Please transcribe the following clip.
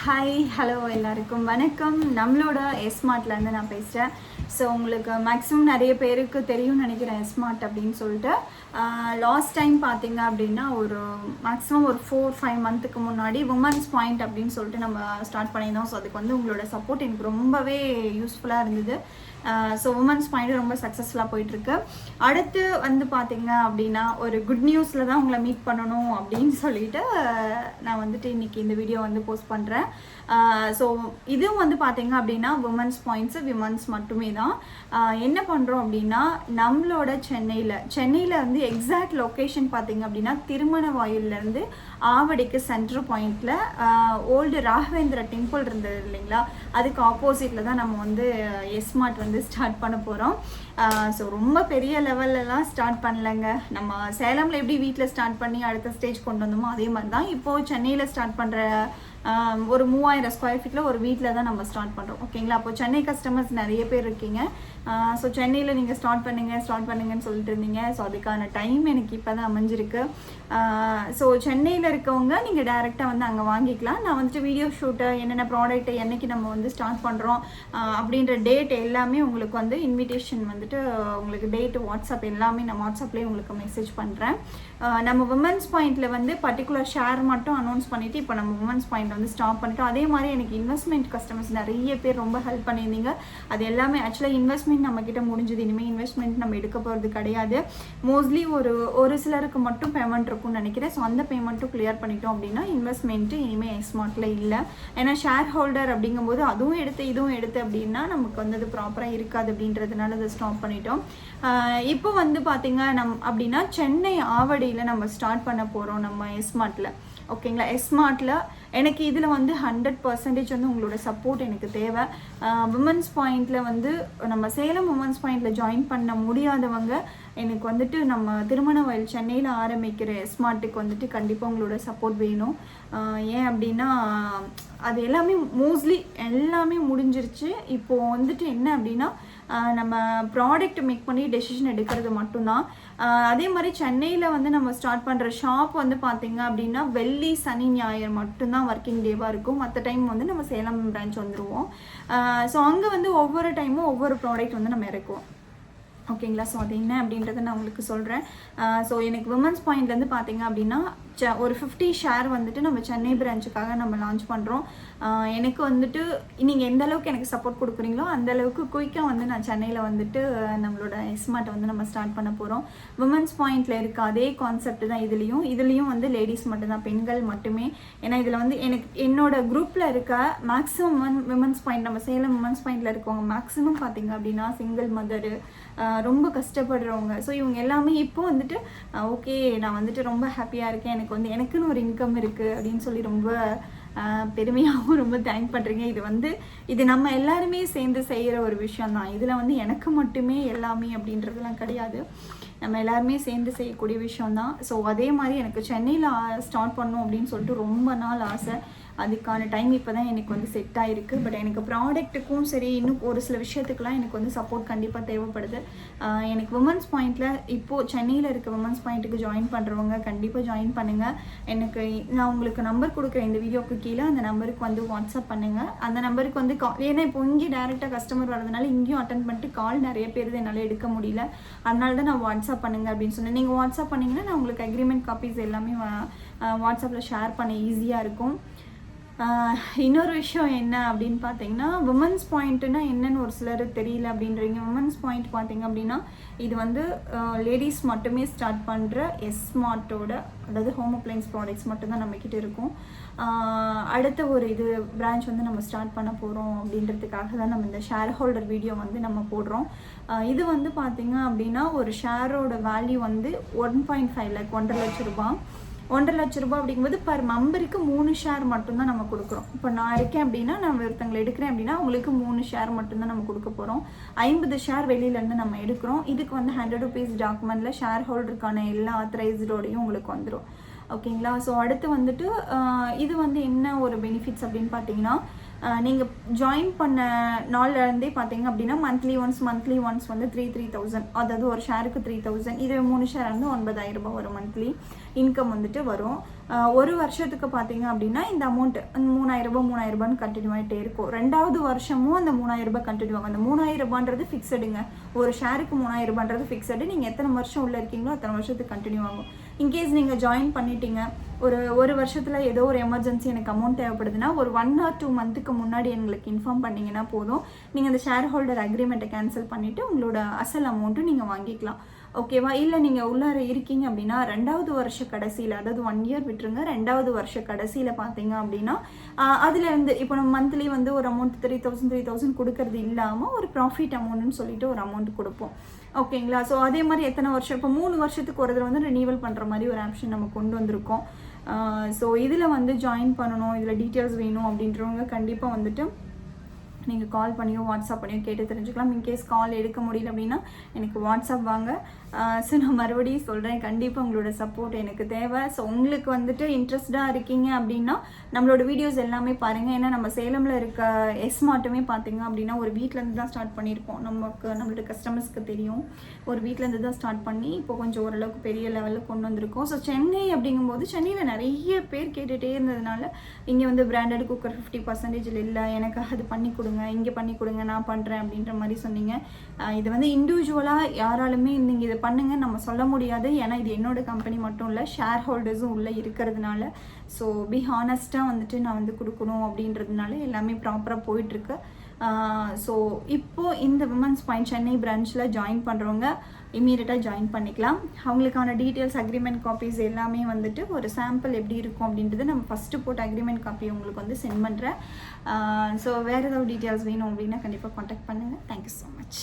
Hi hello எல்லாருக்கும் வணக்கம். நம்மளோட எஸ்மார்ட்லேருந்து நான் பேசுகிறேன். ஸோ உங்களுக்கு மேக்ஸிமம் நிறைய பேருக்கு தெரியும்னு நினைக்கிறேன் எஸ்மார்ட் அப்படின்னு சொல்லிட்டு. லாஸ்ட் டைம் பார்த்தீங்க அப்படின்னா ஒரு மேக்ஸிமம் ஒரு 4-5 மந்த்துக்கு முன்னாடி உமன்ஸ் பாயிண்ட் அப்படின்னு சொல்லிட்டு நம்ம ஸ்டார்ட் பண்ணியிருந்தோம். ஸோ அதுக்கு வந்து உங்களோட சப்போர்ட் எனக்கு ரொம்பவே யூஸ்ஃபுல்லாக இருந்தது. ஸோ உமன்ஸ் பாயிண்ட் ரொம்ப சக்ஸஸ்ஃபுல்லாக போயிட்டுருக்கு. அடுத்து வந்து பார்த்தீங்க அப்படின்னா ஒரு குட் நியூஸில் தான் உங்களை மீட் பண்ணணும் அப்படின்னு சொல்லிட்டு நான் வந்துட்டு இன்றைக்கி இந்த வீடியோ வந்து போஸ்ட் பண்ணுறேன். ஸோ இதுவும் வந்து பார்த்தீங்க அப்படின்னா உமன்ஸ் பாயிண்ட்ஸு விமன்ஸ் மட்டுமே தான். என்ன பண்ணுறோம் அப்படின்னா நம்மளோட சென்னையில் வந்து எக்ஸாக்ட் லொக்கேஷன் பார்த்தீங்க அப்படின்னா திருமண வாயிலேருந்து ஆவடிக்கு சென்ட்ரல் பாயிண்டில் ஓல்டு ராகவேந்திர டெம்பிள் இருந்தது இல்லைங்களா, அதுக்கு ஆப்போசிட்டில் தான் நம்ம வந்து எஸ்மார்ட் வந்து ஸ்டார்ட் பண்ண போகிறோம். ஸோ ரொம்ப பெரிய லெவல்லலாம் ஸ்டார்ட் பண்ணலைங்க. நம்ம சேலமில் எப்படி வீட்டில் ஸ்டார்ட் பண்ணி அடுத்த ஸ்டேஜ் கொண்டு வந்தோமோ அதே மாதிரி தான் இப்போது சென்னையில் ஸ்டார்ட் பண்ணுற ஒரு 3000 ஸ்கொயர் ஃபீட்டில் ஒரு வீட்டில் தான் நம்ம ஸ்டார்ட் பண்ணுறோம். ஓகேங்களா, அப்போது சென்னை கஸ்டமர்ஸ் நிறைய பேர் இருக்கீங்க. ஸோ சென்னையில் நீங்கள் ஸ்டார்ட் பண்ணுங்கன்னு சொல்லிட்டு இருந்தீங்க. ஸோ அதுக்கான டைம் எனக்கு இப்போ தான் அமைஞ்சிருக்கு. ஸோ சென்னையில் இருக்கவங்க நீங்கள் டைரெக்டாக வந்து அங்கே வாங்கிக்கலாம். நான் வந்துட்டு வீடியோ ஷூட்டு என்னென்ன ப்ராடக்ட்டு என்றைக்கு நம்ம வந்து ஸ்டார்ட் பண்ணுறோம் அப்படின்ற டேட் எல்லாமே உங்களுக்கு வந்து இன்விடேஷன் வந்துட்டு உங்களுக்கு டேட்டு வாட்ஸ்அப் எல்லாமே நான் வாட்ஸ்அப்லேயே உங்களுக்கு மெசேஜ் பண்ணுறேன். நம்ம உமன்ஸ் பாயிண்டில் வந்து பர்டிகுலர் ஷேர் மட்டும் அனௌன்ஸ் பண்ணிவிட்டு இப்போ நம்ம உமன்ஸ் பாயிண்ட் வந்து ஸ்டாப் பண்ணிட்டோம். அதே மாதிரி எனக்கு இன்வெஸ்ட்மெண்ட் கஸ்டமர்ஸ் நிறைய பேர் ரொம்ப ஹெல்ப் பண்ணியிருந்தீங்க. அது எல்லாமே ஆக்சுவலாக இன்வெஸ்ட்மெண்ட் நம்மக்கிட்ட முடிஞ்சது. இனிமேல் இன்வெஸ்ட்மெண்ட் நம்ம எடுக்க போகிறது கிடையாது. மோஸ்ட்லி ஒரு சிலருக்கு மட்டும் பேமெண்ட் இருக்கும்னு நினைக்கிறேன். ஸோ அந்த பேமெண்ட்டும் கிளியர் பண்ணிட்டோம் அப்படின்னா இன்வெஸ்ட்மெண்ட்டு இனிமேல் எஸ்மார்ட்டில் இல்லை. ஏன்னா ஷேர் ஹோல்டர் அப்படிங்கும்போது அதுவும் எடுத்து இதுவும் எடுத்து அப்படின்னா நமக்கு வந்து அது ப்ராப்பராக இருக்காது அப்படின்றதுனால அதை ஸ்டாப் பண்ணிட்டோம். இப்போ வந்து பார்த்திங்க அப்படின்னா சென்னை ஆவடியில் நம்ம ஸ்டார்ட் பண்ண போகிறோம் நம்ம எஸ்மார்ட்டில். ஓகேங்களா, எஸ்மார்ட்டில் எனக்கு இதில் வந்து 100% வந்து உங்களோட சப்போர்ட் எனக்கு தேவை. உமன்ஸ் பாயிண்டில் வந்து நம்ம சேலம் உமன்ஸ் பாயிண்டில் ஜாயின் பண்ண முடியாதவங்க எனக்கு வந்துட்டு நம்ம திருமண வயல் சென்னையில் ஆரம்பிக்கிற எஸ்மார்ட்டுக்கு வந்துட்டு கண்டிப்பாக உங்களோட சப்போர்ட் வேணும். ஏன் அப்படின்னா அது மோஸ்ட்லி எல்லாமே முடிஞ்சிருச்சு. இப்போது வந்துட்டு என்ன அப்படின்னா நம்ம ப்ராடக்ட் மேக் பண்ணி டெசிஷன் எடுக்கிறது மட்டும்தான். அதே மாதிரி சென்னையில் வந்து நம்ம ஸ்டார்ட் பண்ணுற ஷாப் வந்து பார்த்திங்க அப்படின்னா வெள்ளி சனி ஞாயிறு மட்டும்தான் ஒர்க்கிங் டேவாக இருக்கும். மற்ற டைம் வந்து நம்ம சேலம் பிரான்ச் வந்துடுவோம். ஸோ அங்கே வந்து ஒவ்வொரு டைமும் ஒவ்வொரு ப்ராடக்ட் வந்து நம்ம இறக்குவோம். ஓகேங்களா, ஸோ அது என்ன அப்படின்றத நான் உங்களுக்கு சொல்கிறேன். ஸோ எனக்கு உமன்ஸ் பாயிண்ட்லேருந்து பார்த்தீங்க அப்படின்னா ஒரு 50 ஷேர் வந்துட்டு நம்ம சென்னை பிரான்ச்சுக்காக நம்ம லான்ச் பண்ணுறோம். எனக்கு வந்துட்டு நீங்கள் எந்த அளவுக்கு எனக்கு சப்போர்ட் கொடுக்குறீங்களோ அந்தளவுக்கு குயிக்காக வந்து நான் சென்னையில் வந்துட்டு நம்மளோட எஸ்மார்ட்டை வந்து நம்ம ஸ்டார்ட் பண்ண போகிறோம். உமன்ஸ் பாயிண்டில் இருக்க அதே கான்செப்ட் தான் இதுலேயும் வந்து லேடிஸ் மட்டும்தான், பெண்கள் மட்டுமே. ஏன்னா இதில் வந்து என்னோட குரூப்பில் இருக்க மேக்ஸிமம் விமன்ஸ் பாயிண்ட் நம்ம சேலம் உமன்ஸ் பாயிண்டில் இருக்கவங்க மேக்ஸிமம் பார்த்தீங்க அப்படின்னா சிங்கிள் மதரு, ரொம்ப கஷ்டப்படுறவங்க. ஸோ இவங்க எல்லாமே இப்போ வந்துட்டு ஓகே நான் வந்துட்டு ரொம்ப ஹாப்பியாக இருக்கேன், எனக்குன்னு ஒரு இன்கம் இருக்குது அப்படின்னு சொல்லி ரொம்ப பெருமையாகவும் ரொம்ப தேங்க் பண்ணுறீங்க. இது நம்ம எல்லாருமே சேர்ந்து செய்கிற ஒரு விஷயந்தான். இதில் வந்து எனக்கு மட்டுமே எல்லாமே அப்படின்றதுலாம் கிடையாது, நம்ம எல்லாருமே சேர்ந்து செய்யக்கூடிய விஷயந்தான். ஸோ அதே மாதிரி எனக்கு சென்னையில் ஸ்டார்ட் பண்ணணும் அப்படின்னு சொல்லிட்டு ரொம்ப நாள் ஆசை. அதுக்கான டைம் இப்போ தான் எனக்கு வந்து செட் ஆகிருக்கு. பட் எனக்கு ப்ராடக்ட்டுக்கும் சரி இன்னும் ஒரு சில விஷயத்துக்கெலாம் எனக்கு வந்து சப்போர்ட் கண்டிப்பாக தேவைப்படுது. எனக்கு உமன்ஸ் பாயிண்டில் இப்போது சென்னையில் இருக்க உமன்ஸ் பாயிண்ட்டுக்கு ஜாயின் பண்ணுறவங்க கண்டிப்பாக ஜாயின் பண்ணுங்கள். நான் உங்களுக்கு நம்பர் கொடுக்குறேன் இந்த வீடியோக்கு கீழே. அந்த நம்பருக்கு வந்து வாட்ஸ்அப் பண்ணுங்கள். அந்த நம்பருக்கு வந்து ஏன்னா இப்போ இங்கே டேரெக்டாக கஸ்டமர் வரதுனால இங்கேயும் அட்டன் பண்ணிட்டு கால் நிறைய பேர் என்னால் எடுக்க முடியல. அதனால தான் நான் வாட்ஸ்அப் பண்ணுங்கள் அப்படின்னு சொன்னேன். நீங்கள் வாட்ஸ்அப் பண்ணிங்கன்னா நான் உங்களுக்கு அக்ரிமெண்ட் காப்பீஸ் எல்லாமே வாட்ஸ்அப்பில் ஷேர் பண்ண ஈஸியாக இருக்கும். இன்னொரு விஷயம் என்ன அப்படின்னு பார்த்தீங்கன்னா உமன்ஸ் பாயிண்ட்டுனா என்னென்னு ஒரு சிலர் தெரியல அப்படின்றீங்க. உமன்ஸ் பாயிண்ட் பார்த்தீங்க அப்படின்னா இது வந்து லேடிஸ் மட்டுமே ஸ்டார்ட் பண்ணுற எஸ்மார்ட்டோட, அதாவது ஹோம் அப்ளையன்ஸ் ப்ராடக்ட்ஸ் மட்டும்தான் நம்மக்கிட்ட இருக்கும். அடுத்த ஒரு பிரான்ச் வந்து நம்ம ஸ்டார்ட் பண்ண போகிறோம் அப்படின்றதுக்காக தான் நம்ம இந்த ஷேர் ஹோல்டர் வீடியோ வந்து நம்ம போடுறோம். இது வந்து பார்த்திங்க அப்படின்னா ஒரு ஷேரோட வேல்யூ வந்து 1.5 லேக், 1.5 லட்ச ரூபாய். 1.5 லட்ச ரூபாய் அப்படிங்கும்போது பர் மெம்பருக்கு 3 ஷேர் மட்டும்தான் நம்ம கொடுக்குறோம். இப்போ நான் இருக்கேன் அப்படின்னா நான் ஒருத்தங்களை எடுக்கிறேன் அப்படின்னா அவங்களுக்கு 3 ஷேர் மட்டும்தான் நம்ம கொடுக்க போகிறோம். 50 ஷேர் வெளியிலேருந்து நம்ம எடுக்கிறோம். இதுக்கு வந்து 100 rupees டாக்குமெண்ட்டில் ஷேர் ஹோல்டருக்கான எல்லா ஆத்தரைஸ்டோடையும் உங்களுக்கு வந்துடும். ஓகேங்களா, ஸோ அடுத்து வந்துட்டு இது வந்து என்ன ஒரு பெனிஃபிட்ஸ் அப்படின்னு பார்த்தீங்கன்னா நீங்கள் ஜாயின் பண்ண நாள்லேருந்தே பார்த்தீங்க அப்படின்னா மந்த்லி ஒன்ஸ் வந்து 3,000, அதாவது ஒரு ஷேருக்கு 3,000, இது 3 ஷேர் வந்து 9,000 ரூபாய் வரும் மந்த்லி இன்கம் வந்துட்டு வரும். ஒரு வருஷத்துக்கு பார்த்தீங்க அப்படின்னா இந்த அமௌண்ட் 3,000 ரூபான்னு கண்டினியூ ஆகிட்டே இருக்கும். 2வது வருஷமும் அந்த 3,000 ரூபாய் கண்டினியூ ஆகும். அந்த 3,000 ரூபான்றது ஃபிக்ஸடுங்க. ஒரு ஷேருக்கு 3,000 ரூபான்றது ஃபிக்ஸடு. நீங்கள் எத்தனை வருஷம் உள்ளே இருக்கீங்களோ அத்தனை வருஷத்துக்கு கண்டினியூ ஆகும். இன்கேஸ் நீங்கள் ஜாயின் பண்ணிட்டீங்க, ஒரு வருஷத்தில் ஏதோ ஒரு எமர்ஜென்சி எனக்கு அமௌண்ட் தேவைப்படுதுன்னா ஒரு 1 or 2 மந்த்துக்கு முன்னாடி எங்களுக்கு இன்ஃபார்ம் பண்ணிங்கன்னா போதும். நீங்கள் அந்த ஷேர் ஹோல்டர் அக்ரிமெண்ட்டை கேன்சல் பண்ணிவிட்டு உங்களோட அசல் அமௌண்ட்டும் நீங்கள் வாங்கிக்கலாம். ஓகேவா? இல்லை நீங்கள் உள்ளார இருக்கீங்க அப்படின்னா 2வது வருஷ கடைசியில், அதாவது 1 இயர் விட்டுருங்க, 2வது வருஷ கடைசியில் பார்த்தீங்க அப்படின்னா அதுலேருந்து இப்போ நம்ம மந்த்லி வந்து ஒரு அமௌண்ட் 3,000 கொடுக்கறது இல்லாமல் ஒரு ப்ராஃபிட் அமௌண்ட்னு சொல்லிட்டு ஒரு அமௌண்ட் கொடுப்போம். ஓகேங்களா? ஸோ அதே மாதிரி எத்தனை வருஷம், இப்போ 3 வருஷத்துக்கு ஒரு தடவை வந்து ரினியூவல் பண்ணுற மாதிரி ஒரு ஆப்ஷன் நம்ம கொண்டு வந்திருக்கோம். ஸோ இதில் வந்து ஜாயின் பண்ணணும், இதில் டீட்டெயில்ஸ் வேணும் அப்படின்றவங்க கண்டிப்பாக வந்துட்டு நீங்கள் கால் பண்ணியோ வாட்ஸ்அப் பண்ணியோ கேட்டு தெரிஞ்சுக்கலாம். இன்கேஸ் கால் எடுக்க முடியல அப்படின்னா எனக்கு வாட்ஸ்அப் வாங்க. ஸோ நான் மறுபடியும் சொல்கிறேன், கண்டிப்பாக உங்களோட சப்போர்ட் எனக்கு தேவை. ஸோ உங்களுக்கு வந்துட்டு இன்ட்ரெஸ்டாக இருக்கீங்க அப்படின்னா நம்மளோட வீடியோஸ் எல்லாமே பாருங்கள். ஏன்னா நம்ம சேலமில் இருக்க எஸ்மார்ட்டுமே பார்த்தீங்க அப்படின்னா ஒரு வீட்டிலேருந்து தான் ஸ்டார்ட் பண்ணியிருக்கோம். நம்மளோட கஸ்டமர்ஸ்க்கு தெரியும், ஒரு வீட்டிலேருந்து தான் ஸ்டார்ட் பண்ணி இப்போ கொஞ்சம் ஓரளவுக்கு பெரிய லெவலில் கொண்டு வந்திருக்கோம். ஸோ சென்னை அப்படிங்கும்போது சென்னையில் நிறைய பேர் கேட்டுகிட்டே இருந்ததுனால இங்கே வந்து பிராண்டட் குக்கர் 50% இல்லை, எனக்கு அது பண்ணி கொடுங்க, இங்கே பண்ணி கொடுங்க, நான் பண்ணுறேன் அப்படின்ற மாதிரி சொன்னீங்க. இது வந்து இண்டிவிஜுவலாக யாராலுமே நீங்கள் இதை பண்ணுங்க நம்ம சொல்ல முடியாது. ஏன்னா இது என்னோட கம்பெனி மட்டும் இல்லை, ஷேர் ஹோல்டர்ஸும் உள்ளே இருக்கிறதுனால. ஸோ பி ஹானஸ்ட்டாக வந்துட்டு நான் வந்து கொடுக்கணும் அப்படின்றதுனால எல்லாமே ப்ராப்பராக போயிட்டுருக்கு. ஸோ இப்போது இந்த விமன்ஸ் பாயிண்ட் சென்னை பிரான்ச்சில் ஜாயின் பண்ணுறவங்க இம்மீடியட்டாக ஜாயின் பண்ணிக்கலாம். அவங்களுக்கான டீட்டெயில்ஸ், அக்ரிமெண்ட் காப்பீஸ் எல்லாமே வந்துட்டு ஒரு சாம்பிள் எப்படி இருக்கும் அப்படின்றது நம்ம ஃபஸ்ட்டு போட்ட அக்ரிமெண்ட் காப்பி உங்களுக்கு வந்து சென்ட் பண்ணுறேன். ஸோ வேறு ஏதாவது டீட்டெயில்ஸ் வேணும் அப்படின்னா கண்டிப்பாக காண்டாக்ட் பண்ணுங்கள். Thank you so much.